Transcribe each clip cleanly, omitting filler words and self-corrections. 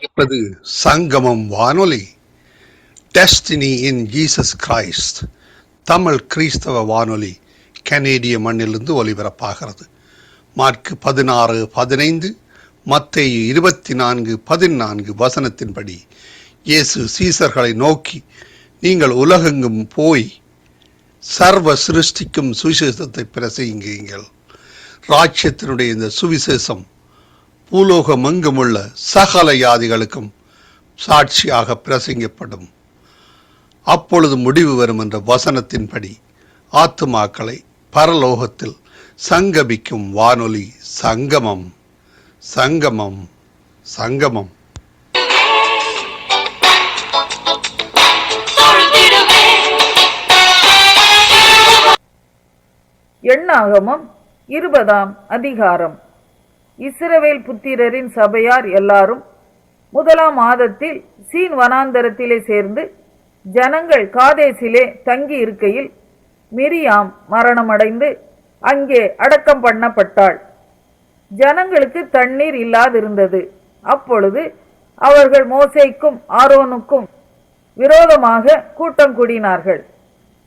இருப்பது சங்கமம் வானொலி. Destiny in Jesus Christ Tamil கிறிஸ்தவ வானொலி கனேடிய மண்ணிலிருந்து ஒலிபரப்பாகிறது. மார்க் 16:15, மத்தேயு 24:14 வசனத்தின்படி இயேசு சீசர்களை நோக்கி, நீங்கள் உலகெங்கும் போய் சர்வ சிருஷ்டிக்கும் சுவிசேஷத்தை பிரசங்கியுங்கள். ராஜ்யத்தினுடைய இந்த சுவிசேஷம் பூலோகமெங்குமுள்ள சகல யாதிகளுக்கும் சாட்சியாக பிரசங்கப்படும். அப்பொழுது முடிவு வரும் என்ற வசனத்தின்படி ஆத்துமாக்களை பரலோகத்தில் சங்கமிக்கும் வானொலி சங்கமம். சங்கமம் சங்கமம். எண்ணாகமம் 20ஆம் அதிகாரம். இஸ்ரவேல் புத்திரரின் சபையார் எல்லாரும் 1ஆம் மாதத்தில் சீன் வனாந்தரத்திலே சேர்ந்து ஜனங்கள் காதேசிலே தங்கி இருக்கையில் மிரியாம் மரணமடைந்து அங்கே அடக்கம் பண்ணப்பட்டாள். ஜனங்களுக்கு தண்ணீர் இல்லாதிருந்தது. அப்பொழுது அவர்கள் மோசேக்கும் ஆரோனுக்கும் விரோதமாக கூட்டம் கூடினார்கள்.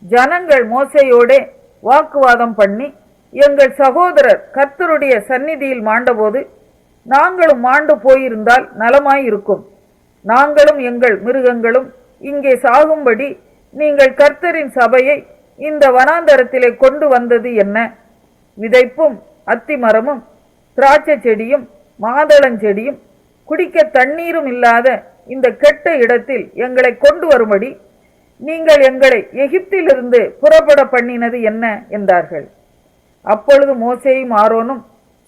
ஜனங்கள் மோசேயோடே வாக்குவாதம் பண்ணி, எங்கள் சகோதரர் கர்த்தருடைய சந்நிதியில் மாண்டபோது நாங்களும் மாண்டு போயிருந்தால் நலமாயிருக்கும். நாங்களும் எங்கள் மிருகங்களும் இங்கே சாகும்படி நீங்கள் கர்த்தரின் சபையை இந்த வனாந்தரத்திலே கொண்டு வந்தது என்ன? விதைப்பும் அத்திமரமும் திராட்சை செடியும் மாதளஞ்செடியும் குடிக்க தண்ணீரும் இல்லாத இந்த கெட்ட இடத்தில் எங்களை கொண்டு வரும்படி நீங்கள் எங்களை எகிப்திலிருந்து புறப்பட பண்ணினது என்ன என்றார்கள். அப்பொழுது மோசேயும் ஆரோனும்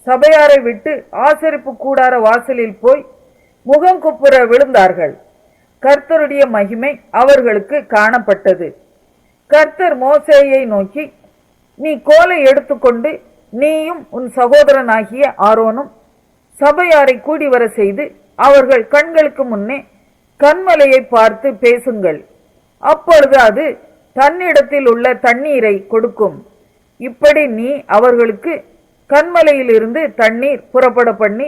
சபையாரை விட்டு ஆசரிப்பு கூடார வாசலில் போய் முகங்குப்புற விழுந்தார்கள். கர்த்தருடைய மகிமை அவர்களுக்கு காணப்பட்டது. கர்த்தர் மோசேயை நோக்கி, நீ கோலை எடுத்துக்கொண்டு நீயும் உன் சகோதரனாகிய ஆரோனும் சபையாரை கூடி வர செய்து அவர்கள் கண்களுக்கு முன்னே கன்மலையை பார்த்து பேசுங்கள். அப்பொழுது அது தன்னிடத்தில் உள்ள தண்ணீரை கொடுக்கும். இப்படி நீ அவர்களுக்கு கன்மலையிலிருந்து தண்ணீர் புறப்பட பண்ணி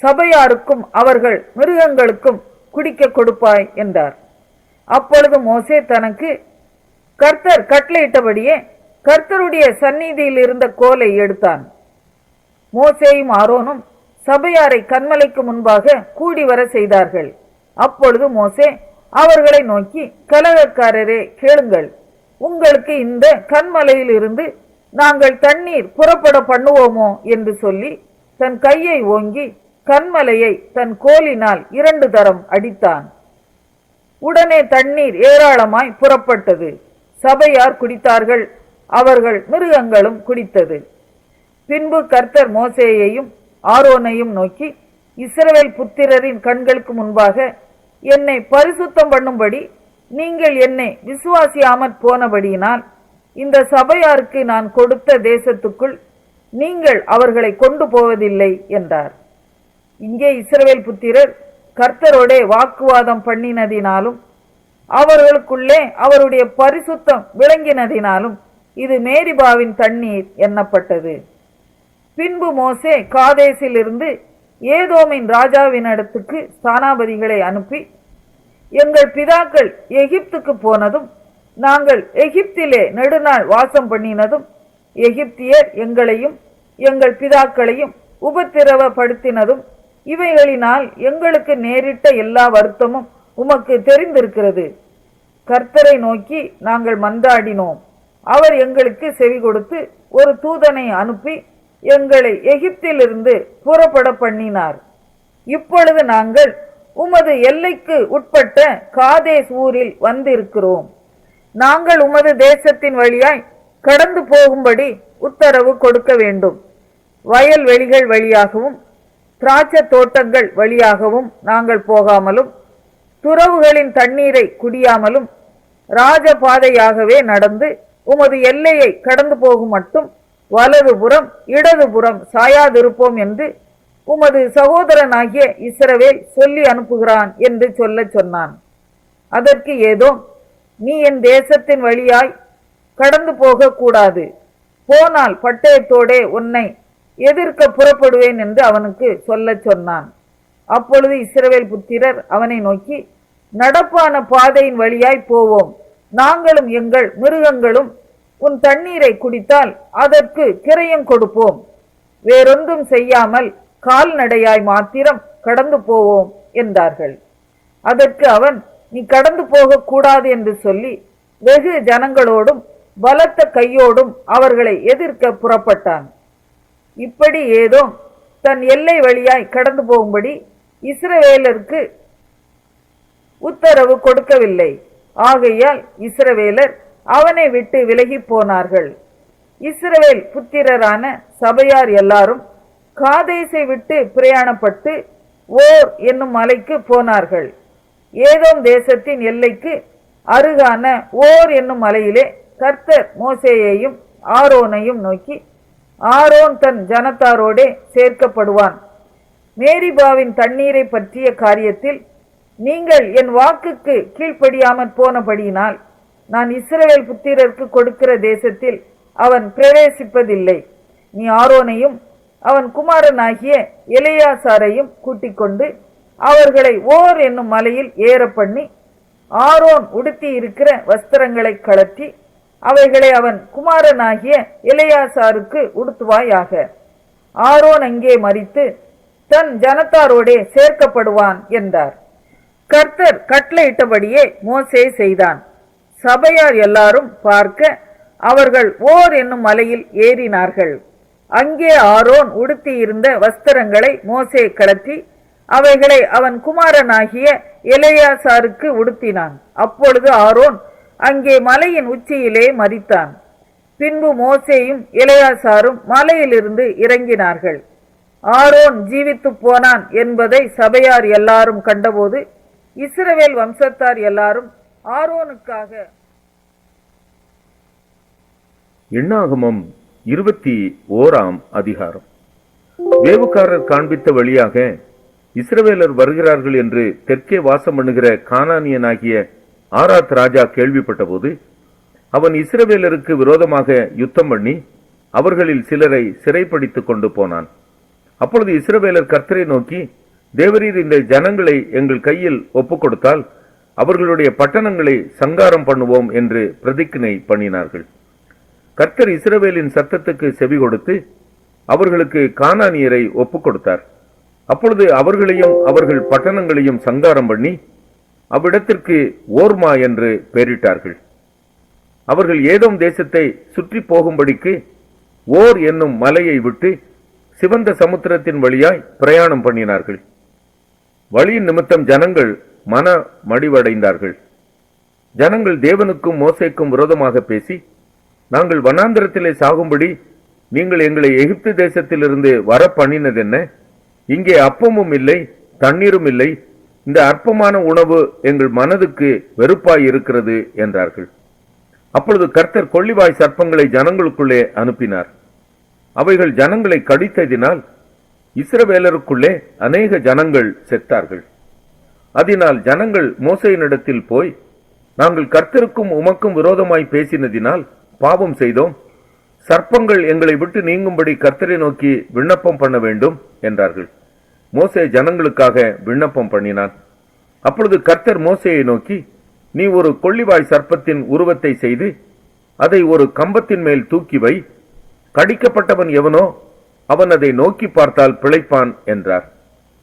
சபையாருக்கும் அவர்கள் மிருகங்களுக்கும் குடிக்க கொடுப்பாய் என்றார். அப்பொழுது மோசே தனக்கு கர்த்தர் கட்டளையிட்டபடியே கர்த்தருடைய சந்நிதியில் இருந்த கோலை எடுத்தான். மோசேயும் ஆரோனும் சபையாரை கன்மலைக்கு முன்பாக கூடி வர செய்தார்கள். அப்பொழுது மோசே அவர்களை நோக்கி, கலகக்காரரே கேளுங்கள், உங்களுக்கு இந்த கன்மலையில் இருந்து நாங்கள் தண்ணீர் புறப்பட பண்ணுவோமோ என்று சொல்லி தன் கையை ஓங்கி கன்மலையை தன் கோலினால் 2 தரம் அடித்தான். உடனே தண்ணீர் ஏராளமாய் புறப்பட்டது. சபையார் குடித்தார்கள், அவர்கள் மிருகங்களும் குடித்தது. பின்பு கர்த்தர் மோசேயையும் ஆரோனையும் நோக்கி, இஸ்ரவேல் புத்திரரின் கண்களுக்கு முன்பாக என்னை பரிசுத்தம் பண்ணும்படி நீங்கள் என்னை விசுவாசியாமற் போனபடியினால் இந்த சபையாருக்கு நான் கொடுத்த தேசத்துக்குள் நீங்கள் அவர்களை கொண்டு போவதில்லை என்றார். இங்கே இஸ்ரவேல் புத்திரர் கர்த்தரோடே வாக்குவாதம் பண்ணினதினாலும் அவர்களுக்குள்ளே அவருடைய பரிசுத்தம் விளங்கினதினாலும் இது மேரிபாவின் தண்ணீர் எண்ணப்பட்டது. பின்பு மோசே காதேசிலிருந்து ஏதோமின் ராஜாவினிடத்துக்கு ஸ்தானாபதிகளை அனுப்பி, எங்கள் பிதாக்கள் எகிப்துக்கு போனதும் நாங்கள் எகிப்திலே நெடுநாள் வாசம் பண்ணினதும் எகிப்தியர் எங்களையும் எங்கள் பிதாக்களையும் உபத்திரவப்படுத்தினதும் இவைகளினால் எங்களுக்கு நேரிட்ட எல்லா வருத்தமும் உமக்கு தெரிந்திருக்கிறது. கர்த்தரை நோக்கி நாங்கள் மன்றாடினோம். அவர் எங்களுக்கு செவி கொடுத்து ஒரு தூதனை அனுப்பி எங்களை எகிப்திலிருந்து புறப்பட பண்ணினார். இப்பொழுது நாங்கள் உமது எல்லைக்கு உட்பட்ட காதேஸ் ஊரில் வந்திருக்கிறோம். நாங்கள் உமது தேசத்தின் வழியாய் கடந்து போகும்படி உத்தரவு கொடுக்க வேண்டும். வயல்வெளிகள் வழியாகவும் திராட்சை தோட்டங்கள் வழியாகவும் நாங்கள் போகாமலும் துறவுகளின் தண்ணீரை குடியாமலும் ராஜபாதையாகவே நடந்து உமது எல்லையை கடந்து போகும் மட்டும் வலதுபுறம் இடதுபுறம் சாயாதிருப்போம் என்று உமது சகோதரனாகிய இஸ்ரவேல் சொல்லி அனுப்புகிறான் என்று சொன்னான். அதற்கு ஏதோ, நீ என் தேசத்தின் வழியாய் கடந்து போக கூடாது, போனால் பட்டயத்தோடே உன்னை எதிர்க்க புறப்படுவேன் என்று அவனுக்கு சொன்னான். அப்பொழுது இஸ்ரவேல் புத்திரர் அவனை நோக்கி, நடப்பான பாதையின் வழியாய் போவோம், நாங்களும் எங்கள் மிருகங்களும் உன் தண்ணீரை குடித்தால் அதற்கு கிரயம் கொடுப்போம், வேறொன்றும் செய்யாமல் கால்நடையாய் மாத்திரம் கடந்து போவோம் என்றார்கள். அதற்கு அவன், நீ கடந்து போக கூடாது என்று சொல்லி வெகு ஜனங்களோடும் பலத்த கையோடும் அவர்களை எதிர்க்க புறப்பட்டான். இப்படி ஏதோ தன் எல்லை வழியாய் கடந்து போகும்படி இஸ்ரவேலருக்கு உத்தரவு கொடுக்கவில்லை. ஆகையால் இஸ்ரவேலர் அவனை விட்டு விலகி போனார்கள். இஸ்ரவேல் புத்திரரான சபையார் எல்லாரும் காதேசை விட்டு பிரயாணப்பட்டு ஓர் என்னும் மலைக்கு போனார்கள். ஏதோம் தேசத்தின் எல்லைக்கு அருகான ஓர் என்னும் மலையிலே கர்த்தர் மோசேயையும் ஆரோனையும் நோக்கி, ஆரோன் தன் ஜனத்தாரோடே சேர்க்கப்படுவான். மேரிபாவின் தண்ணீரை பற்றிய காரியத்தில் நீங்கள் என் வாக்குக்கு கீழ்ப்படியாமற் போனபடியினால் நான் இஸ்ரவேல் புத்திரருக்கு கொடுக்கிற தேசத்தில் அவன் பிரவேசிப்பதில்லை. நீ ஆரோனையும் அவன் குமாரனாகிய எலெயாசாரையும் கூட்டிக் கொண்டு அவர்களை ஓர் என்னும் மலையில் ஏற பண்ணி, ஆரோன் உடுத்தி இருக்கிற வஸ்திரங்களை கழற்றி அவைகளை அவன் குமாரனாகிய எலெயாசாருக்கு உடுத்துவாயாக. ஆரோன் அங்கே மரித்து தன் ஜனத்தாரோடே சேர்க்கப்படுவான் என்றார். கர்த்தர் கட்டளையிட்டபடியே மோசே செய்தான். சபையார் எல்லாரும் பார்க்க அவர்கள் ஓர் என்னும் மலையில் ஏறினார்கள். அங்கே ஆரோன் உடுத்தி இருந்த வஸ்திரங்களை மோசே கழற்றி அவைகளை அவன் குமாரனாகிய எலெயாசாருக்கு உடுத்தினான். அப்பொழுது ஆரோன் அங்கே மலையின் உச்சியிலே மரித்தான். பின்பு மோசேயும் எலெயாசாரும் மலையிலிருந்து இறங்கினார்கள். ஆரோன் ஜீவித்து போனான் என்பதை சபையார் எல்லாரும் கண்டபோது இஸ்ரவேல் வம்சத்தார் எல்லாரும் ஆரோனுக்காக. எண்ணாகமம் 21ஆம் அதிகாரம். வேவுக்காரர் காண்பித்த வழியாக இஸ்ரவேலர் வருகிறார்கள் என்று தெற்கே வாசம் பண்ணுகிற கானானியனாகிய ஆராத் ராஜா கேள்விப்பட்ட போது அவன் இஸ்ரவேலருக்கு விரோதமாக யுத்தம் பண்ணி அவர்களில் சிலரை சிறைப்பிடித்துக் கொண்டு போனான். அப்பொழுது இஸ்ரவேலர் கர்த்தரை நோக்கி, தேவரீர் இந்த ஜனங்களை எங்கள் கையில் ஒப்புக் கொடுத்தால் அவர்களுடைய பட்டணங்களை சங்காரம் பண்ணுவோம் என்று பிரதிஜ்ஞை பண்ணினார்கள். கர்த்தர் இஸ்ரவேலின் சத்தத்துக்கு செவி கொடுத்து அவர்களுக்கு கானானியரை ஒப்புக் கொடுத்தார். அப்பொழுது அவர்களையும் அவர்கள் பட்டணங்களையும் சங்காரம் பண்ணி அவ்விடத்திற்கு ஓர்மா என்று பெயரிட்டார்கள். அவர்கள் ஏதோம் தேசத்தை சுற்றி போகும்படிக்கு ஓர் என்னும் மலையை விட்டு சிவந்த சமுத்திரத்தின் வழியாய் பிரயாணம் பண்ணினார்கள். வழியின் நிமித்தம் ஜனங்கள் மன மடிவடைந்தார்கள். ஜனங்கள் தேவனுக்கும் மோசேக்கும் விரோதமாக பேசி, நாங்கள் வனாந்திரத்திலே சாகும்படி நீங்கள் எங்களை எகிப்து தேசத்திலிருந்து வர பண்ணினதென்ன? இங்கே அப்பமும் இல்லை, தண்ணீரும் இல்லை. இந்த அற்பமான உணவு எங்கள் மனதுக்கு வெறுப்பாய் இருக்கிறது என்றார்கள். அப்பொழுது கர்த்தர் கொள்ளிவாய் சர்ப்பங்களை ஜனங்களுக்குள்ளே அனுப்பினார். அவைகள் ஜனங்களை கடித்ததினால் இஸ்ரவேலருக்குள்ளே அநேக ஜனங்கள் செத்தார்கள். அதனால் ஜனங்கள் மோசேயினிடத்தில் போய், நாங்கள் கர்த்தருக்கும் உமக்கும் விரோதமாய் பேசினதினால் பாவம் செய்தோம். சர்ப்பங்கள் எங்களை விட்டு நீங்கும்படி கர்த்தரை நோக்கி விண்ணப்பம் பண்ண வேண்டும் என்றார்கள். மோசே ஜனங்களுக்காக விண்ணப்பம் பண்ணினான். அப்பொழுது கர்த்தர் மோசேயை நோக்கி, நீ ஒரு கொள்ளிவாய் சர்ப்பத்தின் உருவத்தை செய்து அதை ஒரு கம்பத்தின் மேல் தூக்கி வை. கடிக்கப்பட்டவன் எவனோ அவன் அதை நோக்கி பார்த்தால் பிழைப்பான் என்றார்.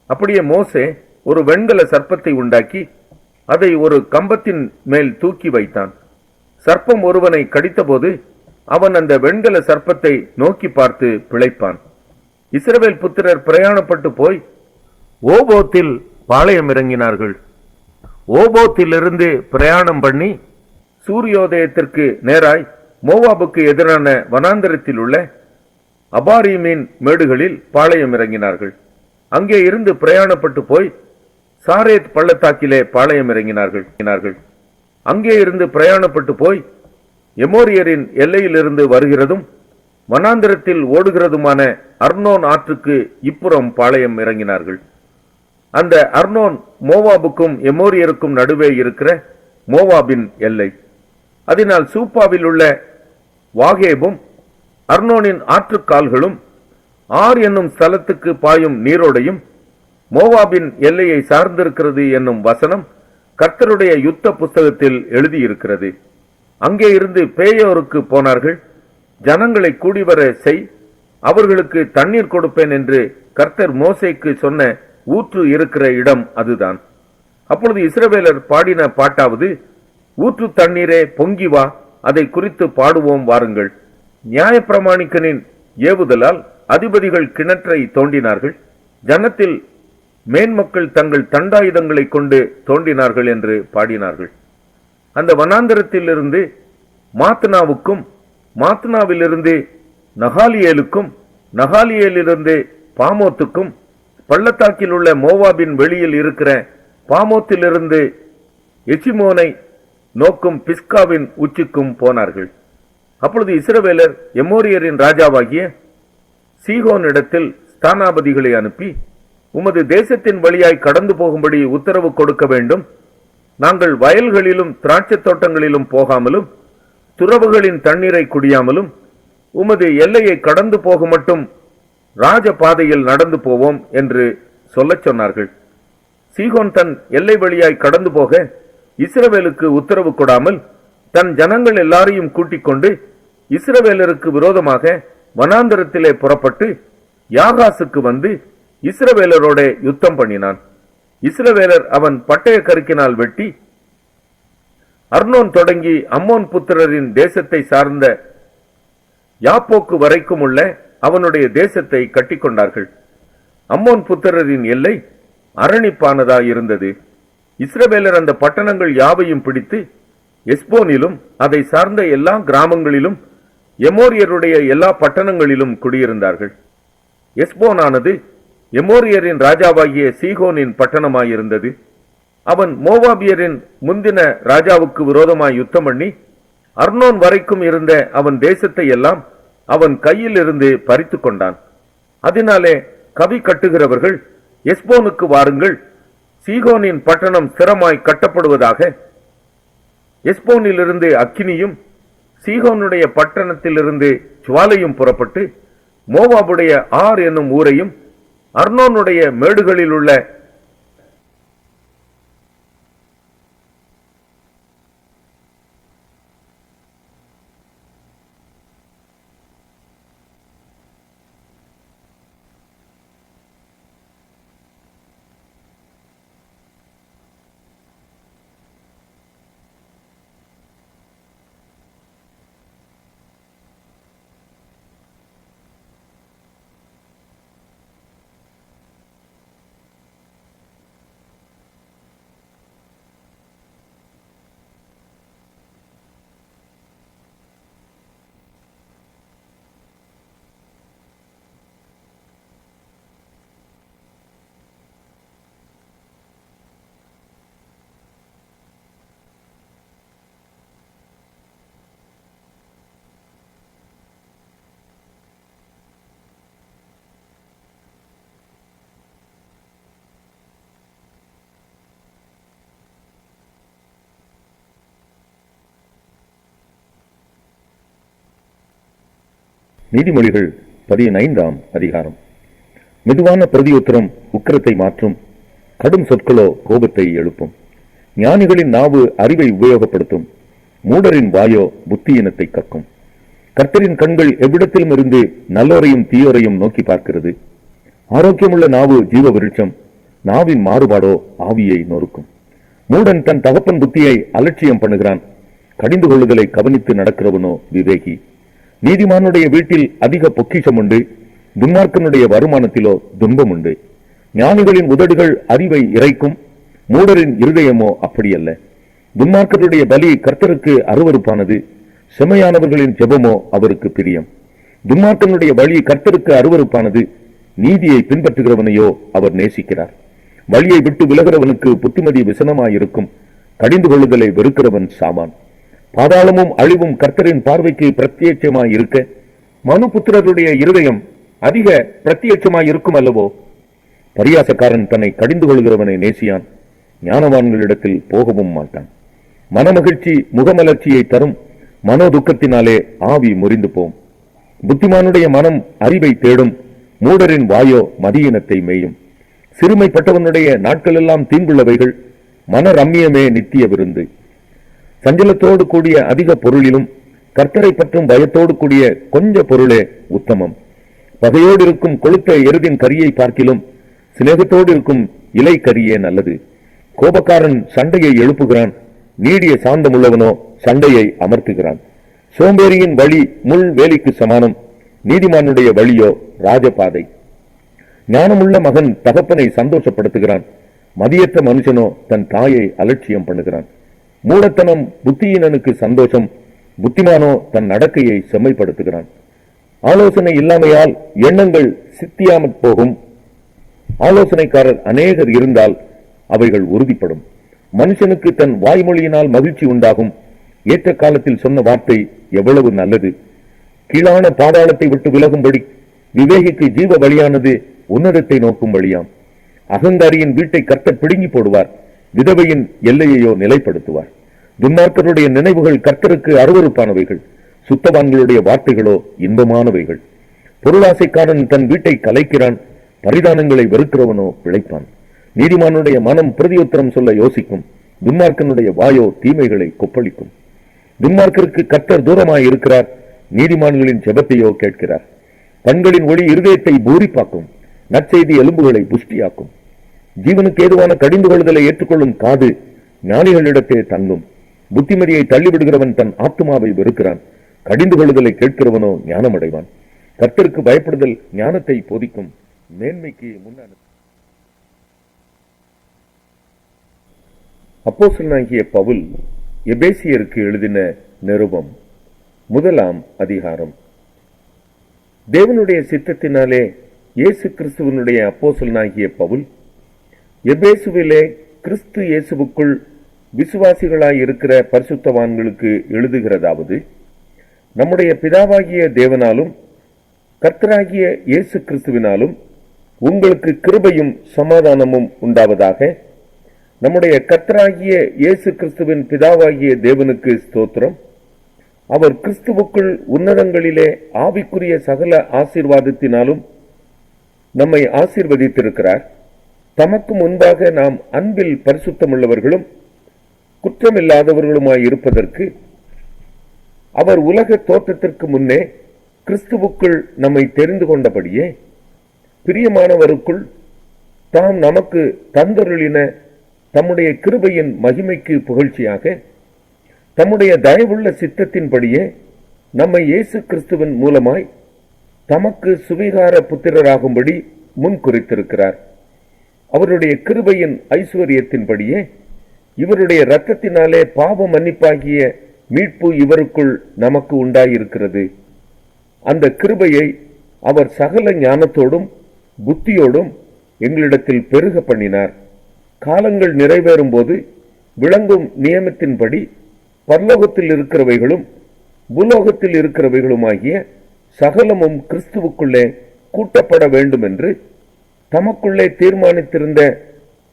அப்படியே மோசே ஒரு வெண்கல சர்ப்பத்தை உண்டாக்கி அதை ஒரு கம்பத்தின் மேல் தூக்கி வைத்தான். சர்ப்பம் ஒருவனை கடித்தபோது அவன் அந்த வெண்கல சர்ப்பத்தை நோக்கி பார்த்து பிழைப்பான். இஸ்ரவேல் புத்திரர் பிரயாணப்பட்டு போய் ஓபோத்தில் பாளையம் இறங்கினார்கள். ஓபோத்திலிருந்து பிரயாணம் பண்ணி சூரியோதயத்திற்கு நேராய் மோவாபுக்கு எதிரான வனாந்தரத்தில் உள்ள அபாரீமின் மேடுகளில் பாளையம் இறங்கினார்கள். அங்கே இருந்து பிரயாணப்பட்டு போய் சாரேத் பள்ளத்தாக்கிலே பாளையம் இறங்கினார்கள். அங்கே இருந்து பிரயாணப்பட்டு போய் எமோரியரின் எல்லையிலிருந்து வருகிறதும் வனாந்திரத்தில் ஓடுகிறதுமான அர்னோன் ஆற்றுக்கு இப்புறம் பாளையம் இறங்கினார்கள். அந்த அர்னோன் மோவாபுக்கும் எமோரியருக்கும் நடுவே இருக்கிற மோவாபின் எல்லை. அதனால் சூப்பாவில் உள்ள வாகேபும் அர்னோனின் ஆற்றுக்கால்களும் ஆர் என்னும் ஸ்தலத்துக்கு பாயும் நீரோடையும் மோவாபின் எல்லையை சார்ந்திருக்கிறது என்னும் வசனம் கர்த்தருடைய யுத்த புஸ்தகத்தில் எழுதியிருக்கிறது. அங்கே இருந்து பேயோருக்கு போனார்கள். ஜனங்களை கூடிவர செய், அவர்களுக்கு தண்ணீர் கொடுப்பேன் என்று கர்த்தர் மோசேக்கு சொன்ன ஊற்று இருக்கிற இடம் அதுதான். அப்பொழுது இஸ்ரவேலர் பாடின பாட்டாவது, ஊற்று தண்ணீரே பொங்கி வா, அதை குறித்து பாடுவோம் வாருங்கள். நியாயப்பிரமாணிக்கனின் ஏவுதலால் அதிபதிகள் கிணற்றை தோண்டினார்கள். ஜனத்தில் மேன்மக்கள் தங்கள் தண்டாயுதங்களை கொண்டு தோண்டினார்கள் என்று பாடினார்கள். அந்த வனாந்தரத்திலிருந்து மாத்னாவுக்கும், மாத்னாவிலிருந்து நகாலியேலுக்கும், நகாலியேலிருந்து பாமோத்துக்கும், பள்ளத்தாக்கில் உள்ள மோவாபின் வெளியில் இருக்கிற பாமோத்திலிருந்து எச்சிமோனை நோக்கும் பிஸ்காவின் உச்சிக்கும் போனார்கள். அப்பொழுது இஸ்ரவேலர் எமோரியரின் ராஜாவாகிய சீகோனிடத்தில் ஸ்தானாபதிகளை அனுப்பி, உமது தேசத்தின் வழியாய் கடந்து போகும்படி உத்தரவு கொடுக்க வேண்டும். நாங்கள் வயல்களிலும் திராட்சை தோட்டங்களிலும் போகாமலும் துறவுகளின் தண்ணீரை குடியாமலும் உமது எல்லையை கடந்து போக மட்டும் ராஜ பாதையில் நடந்து போவோம் என்று சொல்லச் சொன்னார்கள். சீகோன் தன் எல்லை வழியாய் கடந்து போக இஸ்ரவேலுக்கு உத்தரவு கொடாமல் தன் ஜனங்கள் எல்லாரையும் கூட்டிக் கொண்டு இஸ்ரவேலருக்கு விரோதமாக வனாந்தரத்திலே புறப்பட்டு யாகாசுக்கு வந்து இஸ்ரவேலரோட யுத்தம் பண்ணினான். இஸ்ரவேலர் அவன் பட்டய கருக்கினால் வெட்டி அர்னோன் தொடங்கி அம்மோன் புத்திரரின் தேசத்தை சார்ந்த யாப்போக்கு வரைக்கும் உள்ள அவனுடைய தேசத்தை கட்டிக்கொண்டார்கள். அம்மோன் புத்திரரின் எல்லை அரணிப்பானதாயிருந்தது. இஸ்ரவேலர் அந்த பட்டணங்கள் யாவையும் பிடித்து எஸ்போனிலும் அதை சார்ந்த எல்லா கிராமங்களிலும் எமோரியருடைய எல்லா பட்டணங்களிலும் குடியிருந்தார்கள். எஸ்போனானது எமோரியரின் ராஜாவாகிய சீகோனின் பட்டணமாயிருந்தது. அவன் மோவாபியரின் முந்தின ராஜாவுக்கு விரோதமாய் யுத்தம் பண்ணி அர்னோன் வரைக்கும் இருந்த அவன் தேசத்தை எல்லாம் அவன் கையில் இருந்து பறித்து கொண்டான். அதனாலே கவி கட்டுகிறவர்கள், எஸ்போனுக்கு வாருங்கள், சீகோனின் பட்டணம் ஸ்திரமாய் கட்டப்படுவதாக. எஸ்போனிலிருந்து அக்கினியும் சீகோனுடைய பட்டணத்திலிருந்து ஜுவாலையும் புறப்பட்டு மோவாபுடைய ஆர் என்னும் ஊரையும் அர்னோனுடைய மேடுகளில் உள்ள நீதிமொழிகள் 15ஆம் அதிகாரம். மெதுவான பிரதியுத்தரம் உக்கிரத்தை மாற்றும், கடும் சொற்களோ கோபத்தை எழுப்பும். ஞானிகளின் நாவு அறிவை உபயோகப்படுத்தும், மூடரின் வாயோ புத்தியினத்தை கக்கும். கர்த்தரின் கண்கள் எவ்விடத்திலும் இருந்து நல்லோரையும் தீயோரையும் நோக்கி பார்க்கிறது. ஆரோக்கியமுள்ள நாவு ஜீவ விருட்சம், நாவின் மாறுபாடோ ஆவியை நொறுக்கும். மூடன் தன் தகப்பன் புத்தியை அலட்சியம் பண்ணுகிறான், கடிந்து கொள்ளுதலை கவனித்து நடக்கிறவனோ விவேகி. நீதிமானுடைய வீட்டில் அதிக பொக்கிஷம் உண்டு, துன்மார்க்கனுடைய வருமானத்திலோ துன்பம் உண்டு. ஞானிகளின் உதடுகள் அறிவை இறைக்கும், மூடரின் இருதயமோ அப்படியல்ல. துன்மார்க்கருடைய பலி கர்த்தருக்கு அருவருப்பானது, செமையானவர்களின் ஜெபமோ அவருக்கு பிரியம். துன்மார்க்கனுடைய வழி கர்த்தருக்கு அருவருப்பானது, நீதியை பின்பற்றுகிறவனையோ அவர் நேசிக்கிறார். வழியை விட்டு விலகிறவனுக்கு புத்திமதி விசனமாயிருக்கும், கடிந்து கொள்ளுதலை வெறுக்கிறவன் சாவான். பாதாளமும் அழிவும் கர்த்தரின் பார்வைக்கு பிரத்யட்சமாய் இருக்க, மனு புத்திரருடைய இருதயம் அதிக பிரத்யட்சமாய் இருக்கும் அல்லவோ. பரியாசக்காரன் தன்னை கடிந்து கொள்கிறவனை நேசியான், ஞானவான்களிடத்தில் போகவும் மாட்டான். மனமகிழ்ச்சி முகமலர்ச்சியை தரும், மனோ துக்கத்தினாலே ஆவி முறிந்து போம். புத்திமானுடைய மனம் அறிவை தேடும், மூடரின் வாயோ மதியினத்தை மேயும். சிறுமைப்பட்டவனுடைய நாட்களெல்லாம் தீங்குள்ளவைகள், மன ரம்மியமே நித்திய விருந்து. சஞ்சலத்தோடு கூடிய அதிக பொருளிலும் கர்த்தரை பற்றும் பயத்தோடு கூடிய கொஞ்ச பொருளே உத்தமம். பகையோடு இருக்கும் கொளுத்த எருதின் கரியை பார்க்கிலும் சிநேகத்தோடு இருக்கும் இலை கரியே நல்லது. கோபக்காரன் சண்டையை எழுப்புகிறான், நீடிய சாந்தமுள்ளவனோ சண்டையை அமர்த்துகிறான். சோம்பேறியின் வழி முள் வேலிக்கு சமானம், நீதிமானுடைய வழியோ ராஜபாதை. ஞானமுள்ள மகன் தகப்பனை சந்தோஷப்படுத்துகிறான், மதியற்ற மனுஷனோ தன் தாயை அலட்சியம் பண்ணுகிறான். மூடத்தனம் புத்தியினனுக்கு சந்தோஷம், புத்திமானோ தன் நடக்கையை செம்மைப்படுத்துகிறான். ஆலோசனை இல்லாமையால் எண்ணங்கள் சித்தியாமற் போகும். ஆலோசனைக்காரர் அநேகர் இருந்தால் அவைகள் உறுதிப்படும். மனுஷனுக்கு தன் வாய்மொழியினால் மகிழ்ச்சி உண்டாகும். ஏற்ற காலத்தில் சொன்ன வார்த்தை எவ்வளவு நல்லது. கீழான பாதாளத்தை விட்டு விலகும்படி விவேகிக்கு ஜீவ வழியானது உன்னதத்தை நோக்கும் வழியாம். அகங்காரியின் வீட்டை கர்த்தர் பிடுங்கி போடுவார், விதவையின் எல்லையையோ நிலைப்படுத்துவார். துன்மார்க்கருடைய நினைவுகள் கர்த்தருக்கு அருவருப்பானவைகள், சுத்தவான்களுடைய வார்த்தைகளோ இன்பமானவைகள். பொருளாசைக்காரன் தன் வீட்டை கலைக்கிறான், பரிதானங்களை வெறுக்கிறவனோ பிழைப்பான். நீதிமானுடைய மனம் பிரதியுத்தரம் சொல்ல யோசிக்கும், துன்மார்க்கனுடைய வாயோ தீமைகளை கொப்பளிக்கும். துன்மார்க்கருக்கு கர்த்தர் தூரமாய் இருக்கிறார், நீதிமான்களின் ஜெபத்தையோ கேட்கிறார். கண்களின் ஒளி இருதயத்தை பூரிப்பாக்கும், நற்செய்தி எலும்புகளை புஷ்டியாக்கும். ஜீவனுக்கு ஏதுவான கடிந்து கொள்ளுதலை ஏற்றுக்கொள்ளும் காது ஞானிகளிடத்தே தங்கும். புத்திமதியை தள்ளிவிடுகிறவன் தன் ஆத்துமாவை வெறுக்கிறான், கடிந்து கொள்ளுதலை கேட்கிறவனோ ஞானமடைவான். கர்த்தருக்கு பயப்படுதல் ஞானத்தை போதிக்கும், மேன்மைக்கு முன்னான. அப்போஸ்தலனாகிய பவுல் எபேசியருக்கு எழுதின நிருபம் 1 அதிகாரம். தேவனுடைய சித்தத்தினாலே இயேசு கிறிஸ்துவனுடைய அப்போஸ்தலனாகிய பவுல் எபேசுவிலே கிறிஸ்து இயேசுவுக்குள் விசுவாசிகளாய் இருக்கிற பரிசுத்தவான்களுக்கு எழுதுகிறதாவது, நம்முடைய பிதாவாகிய தேவனாலும் கர்த்தராகிய இயேசு கிறிஸ்துவினாலும் உங்களுக்கு கிருபையும் சமாதானமும் உண்டாவதாக. நம்முடைய கர்த்தராகிய இயேசு கிறிஸ்துவின் பிதாவாகிய தேவனுக்கு ஸ்தோத்திரம். அவர் கிறிஸ்துவுக்குள் உன்னதங்களிலே ஆவிக்குரிய சகல ஆசீர்வாதத்தினாலும் நம்மை ஆசீர்வதித்திருக்கிறார். தமக்கு முன்பாக நாம் அன்பில் பரிசுத்தமுள்ளவர்களும் குற்றமில்லாதவர்களுமாய் இருப்பதற்கு அவர் உலக தோற்றத்திற்கு முன்னே கிறிஸ்துவுக்குள் நம்மை தெரிந்து கொண்டபடியே பிரியமானவருக்குள் தாம் நமக்கு தந்தருளின தம்முடைய கிருபையின் மகிமைக்கு புகழ்ச்சியாக தம்முடைய தயவுள்ள சித்தத்தின்படியே நம்மை இயேசு கிறிஸ்துவின் மூலமாய் தமக்கு சுவீகார புத்திரராகும்படி முன் குறித்திருக்கிறார். அவருடைய கிருபையின் ஐஸ்வர்யத்தின்படியே இவருடைய இரத்தத்தினாலே பாவ மன்னிப்பாகிய மீட்பு இவருக்குள் நமக்கு உண்டாயிருக்கிறது. அந்த கிருபையை அவர் சகல ஞானத்தோடும் புத்தியோடும் எங்களிடத்தில் பெருக பண்ணினார். காலங்கள் நிறைவேறும் போது விளங்கும் நியமத்தின்படி பரலோகத்தில் இருக்கிறவைகளும் பூலோகத்தில் இருக்கிறவைகளுமாகிய சகலமும் கிறிஸ்துவுக்குள்ளே கூட்டப்பட வேண்டும் என்று தமக்குள்ளே தீர்மானித்திருந்த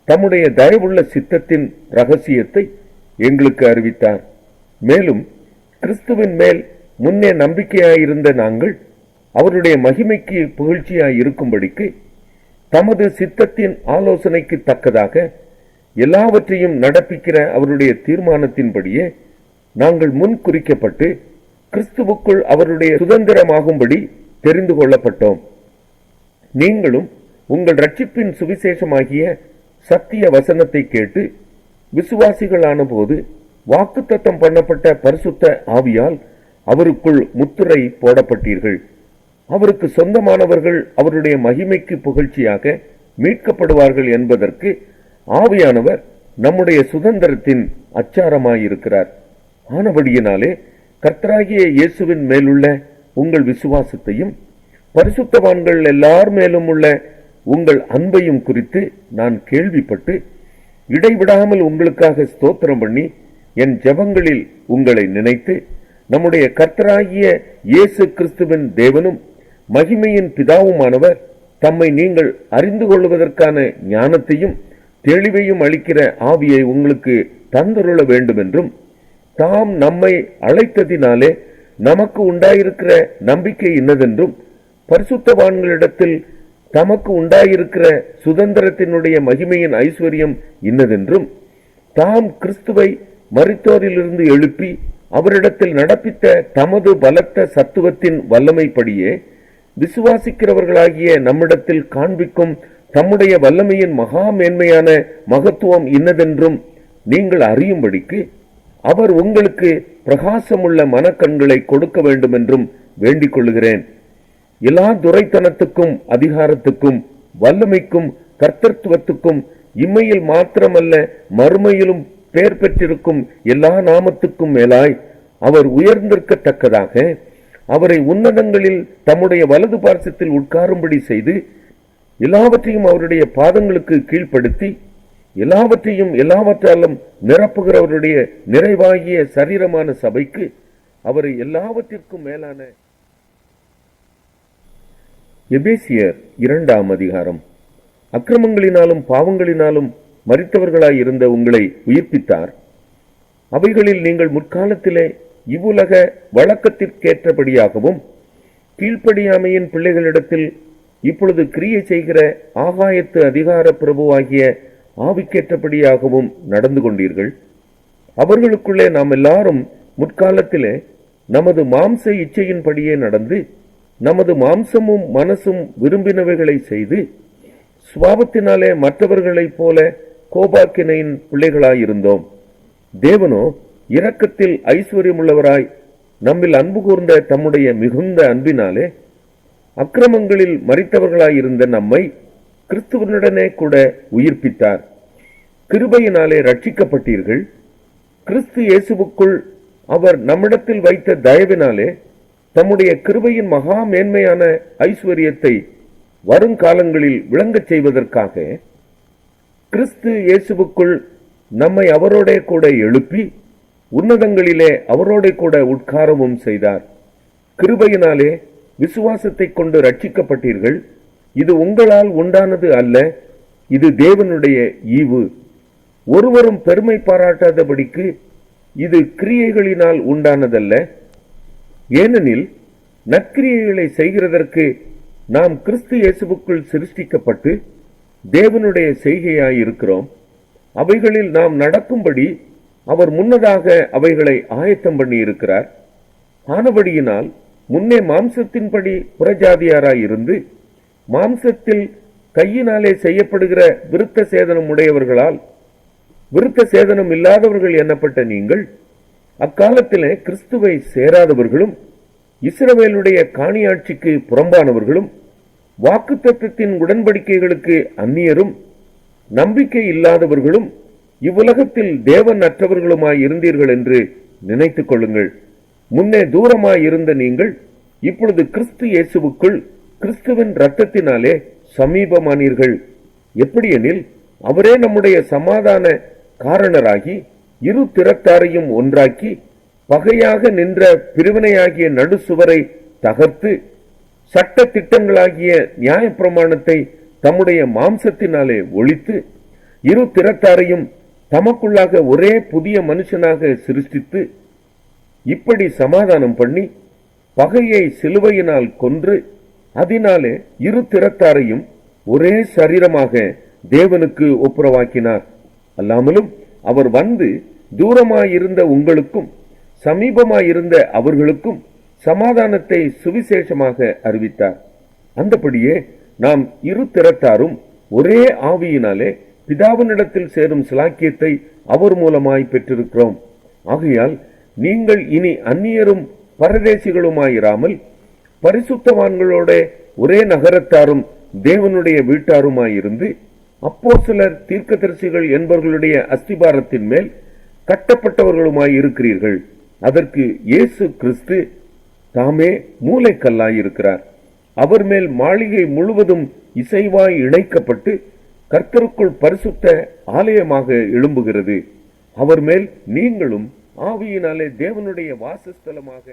தம்முடைய தயவுள்ள சித்தத்தின் ரகசியத்தை எங்களுக்கு அறிவித்தார். மேலும் கிறிஸ்துவின் மேல் முன்னே நம்பிக்கையாயிருந்த நாங்கள் அவருடைய மகிமைக்கு புகழ்ச்சியாய் இருக்கும்படிக்கு தமது சித்தத்தின் ஆலோசனைக்கு தக்கதாக எல்லாவற்றையும் நடப்பிக்கிற அவருடைய தீர்மானத்தின்படியே நாங்கள் முன் குறிக்கப்பட்டு கிறிஸ்துவுக்குள் அவருடைய சுதந்திரமாகும்படி தெரிந்து கொள்ளப்பட்டோம். நீங்களும் உங்கள் ரட்சிப்பின் சுவிசேஷமாகிய சத்திய வசனத்தை கேட்டு விசுவாசிகளான போது வாக்குத்தத்தம் பண்ணப்பட்ட பரிசுத்த ஆவியால் அவருக்குள் முத்திரை போடப்பட்டீர்கள். அவருக்கு சொந்தமானவர்கள் அவருடைய மகிமைக்கு புகழ்ச்சியாக மீட்கப்படுவார்கள் என்பதற்கு ஆவியானவர் நம்முடைய சுதந்திரத்தின் அச்சாரமாயிருக்கிறார். ஆனபடியினாலே கர்த்தராகிய இயேசுவின் மேலுள்ள உங்கள் விசுவாசத்தையும் பரிசுத்தவான்கள் எல்லார் மேலும் உள்ள உங்கள் அன்பையும் குறித்து நான் கேள்விப்பட்டு இடைவிடாமல் உங்களுக்காக ஸ்தோத்திரம் பண்ணி என் ஜெபங்களில் உங்களை நினைத்து நம்முடைய கர்த்தராகிய இயேசு கிறிஸ்துவின் தேவனும் மகிமையின் பிதாவுமானவர் தம்மை நீங்கள் அறிந்து கொள்வதற்கான ஞானத்தையும் தெளிவையும் அளிக்கிற ஆவியை உங்களுக்கு தந்தருள வேண்டும் என்றும் தாம் நம்மை அழைத்ததினாலே நமக்கு உண்டாயிருக்கிற நம்பிக்கை இன்னதென்றும் பரிசுத்தவான்களிடத்தில் தமக்கு உண்டாயிருக்கிற சுதந்திரத்தினுடைய மகிமையின் ஐஸ்வர்யம் இன்னதென்றும், தாம் கிறிஸ்துவை மரித்தோரிலிருந்து எழுப்பி அவரிடத்தில் நடப்பித்த தமது பலத்த சத்துவத்தின் வல்லமைப்படியே விசுவாசிக்கிறவர்களாகிய நம்மிடத்தில் காண்பிக்கும் தம்முடைய வல்லமையின் மகா மேன்மையான மகத்துவம் இன்னதென்றும் நீங்கள் அறியும்படிக்கு அவர் உங்களுக்கு பிரகாசமுள்ள மனக்கண்களை கொடுக்க வேண்டும் என்றும் வேண்டிக் கொள்ளுகிறேன். எல்லா துரைத்தனத்துக்கும் அதிகாரத்துக்கும் வல்லமைக்கும் கர்த்தத்துவத்துக்கும் இம்மையில் மாத்திரமல்ல மறுமையிலும் பெயர் பெற்றிருக்கும் எல்லா நாமத்துக்கும் மேலாய் அவர் உயர்ந்திருக்கத்தக்கதாக அவரை உன்னதங்களில் தம்முடைய வலது பார்சத்தில் உட்காரும்படி செய்து எல்லாவற்றையும் அவருடைய பாதங்களுக்கு கீழ்ப்படுத்தி எல்லாவற்றையும் எல்லாவற்றாலும் நிரப்புகிறவருடைய நிறைவாகிய சரீரமான சபைக்கு அவரை எல்லாவற்றிற்கும் மேலான. எபேசியர் 2ஆம் அதிகாரம். அக்கிரமங்களினாலும் பாவங்களினாலும் மரித்தவர்களாயிருந்த உங்களை உயிர்ப்பித்தார். அவைகளில் நீங்கள் முற்காலத்திலே இவ்வுலக வழக்கத்திற்கேற்றபடியாகவும் கீழ்ப்படியாமையின் பிள்ளைகளிடத்தில் இப்பொழுது கிரியை செய்கிற ஆகாயத்து அதிகார பிரபுவாகிய ஆவிக்கேற்றபடியாகவும் நடந்து கொண்டீர்கள். அவர்களுக்குள்ளே நாம் எல்லாரும் முற்காலத்திலே நமது மாம்ச இச்சையின்படியே நடந்து நமது மாம்சமும் மனசும் விரும்பினவைகளை செய்து சுபாவத்தினாலே மற்றவர்களைப் போல கோபாக்கினையின் பிள்ளைகளாயிருந்தோம். தேவனோ இரக்கத்தில் ஐஸ்வர்யமுள்ளவராய் நம்மில் அன்பு கூர்ந்த தம்முடைய மிகுந்த அன்பினாலே அக்கிரமங்களில் மரித்தவர்களாயிருந்த நம்மை கிறிஸ்துவனுடனே கூட உயிர்ப்பித்தார். கிருபையினாலே ரட்சிக்கப்பட்டீர்கள். கிறிஸ்து இயேசுவுக்குள் அவர் நம்மிடத்தில் வைத்த தயவினாலே தம்முடைய கிருபையின் மகா மேன்மையான ஐஸ்வர்யத்தை வருங்காலங்களில் விளங்கச் செய்வதற்காக கிறிஸ்து இயேசுவுக்குள் நம்மை அவரோட கூட எழுப்பி உன்னதங்களிலே அவரோட கூட உட்காரவும் செய்தார். கிருபையினாலே விசுவாசத்தை கொண்டு ரட்சிக்கப்பட்டீர்கள். இது உங்களால் உண்டானது அல்ல, இது தேவனுடைய ஈவு. ஒருவரும் பெருமை பாராட்டாதபடிக்கு இது கிரியைகளினால் உண்டானதல்ல. ஏனெனில் நற்கிரியைகளை செய்கிறதற்கு நாம் கிறிஸ்து இயேசுவுக்குள் சிருஷ்டிக்கப்பட்டு தேவனுடைய செய்கையாயிருக்கிறோம். அவைகளில் நாம் நடக்கும்படி அவர் முன்னதாக அவைகளை ஆயத்தம் பண்ணி இருக்கிறார். ஆனபடியினால் முன்னே மாம்சத்தின்படி புறஜாதியாராயிருந்து மாம்சத்தில் கையினாலே செய்யப்படுகிற விருத்த சேதனம் உடையவர்களால் விருத்த சேதனம் இல்லாதவர்கள் எண்ணப்பட்ட நீங்கள் அக்காலத்திலே கிறிஸ்துவை சேராதவர்களும் இஸ்ரவேலுடைய காணியாட்சிக்கு புறம்பானவர்களும் வாக்குத்தத்தத்தின் உடன்படிக்கைகளுக்கு அந்நியரும் நம்பிக்கை இல்லாதவர்களும் இவ்வுலகத்தில் தேவன் அற்றவர்களுமாய் இருந்தீர்கள் என்று நினைத்துக் கொள்ளுங்கள். முன்னே தூரமாய் இருந்த நீங்கள் இப்பொழுது கிறிஸ்து இயேசுவுக்குள் கிறிஸ்துவின் இரத்தத்தினாலே சமீபமானீர்கள். எப்படியெனில் அவரே நம்முடைய சமாதான காரணராகி இரு திறத்தாரையும் ஒன்றாக்கி பகையாக நின்ற பிரிவினையாகிய நடுசுவரை தகர்த்து சட்ட திட்டங்களாகிய நியாயப்பிரமாணத்தை தம்முடைய மாம்சத்தினாலே ஒழித்து இரு திறத்தாரையும் தமக்குள்ளாக ஒரே புதிய மனுஷனாக சிருஷ்டித்து இப்படி சமாதானம் பண்ணி பகையை சிலுவையினால் கொன்று அதனாலே இரு திறத்தாரையும் ஒரே சரீரமாக தேவனுக்கு ஒப்புரவாக்கினார். அல்லாமலும் அவர் வந்து தூரமாயிருந்த உங்களுக்கும் சமீபமாயிருந்த அவர்களுக்கும் சமாதானத்தை சுவிசேஷமாக அறிவித்தார். அந்தபடியே நாம் இரு திறத்தாரும் ஒரே ஆவியினாலே பிதாவினிடத்தில் சேரும் சிலாக்கியத்தை அவர் மூலமாய் பெற்றிருக்கிறோம். ஆகையால் நீங்கள் இனி அந்நியரும் பரதேசிகளுமாயிராமல் பரிசுத்தவான்களோட ஒரே நகரத்தாரும் தேவனுடைய வீட்டாருமாயிருந்து அப்போஸ்தலர் தீர்க்கதரிசிகள் என்பவர்களுடைய அஸ்திபாரத்தின் மேல் கட்டப்பட்டவர்களுமாய் இருக்கிறீர்கள். அதற்கு இயேசு கிறிஸ்து தாமே மூலைக்கல்லாயிருக்கிறார். அவர் மேல் மாளிகை முழுவதும் இசைவாய் இணைக்கப்பட்டு கர்த்தருக்குள் பரிசுத்த ஆலயமாக எழும்புகிறது. அவர் மேல் நீங்களும் ஆவியினாலே தேவனுடைய வாசஸ்தலமாக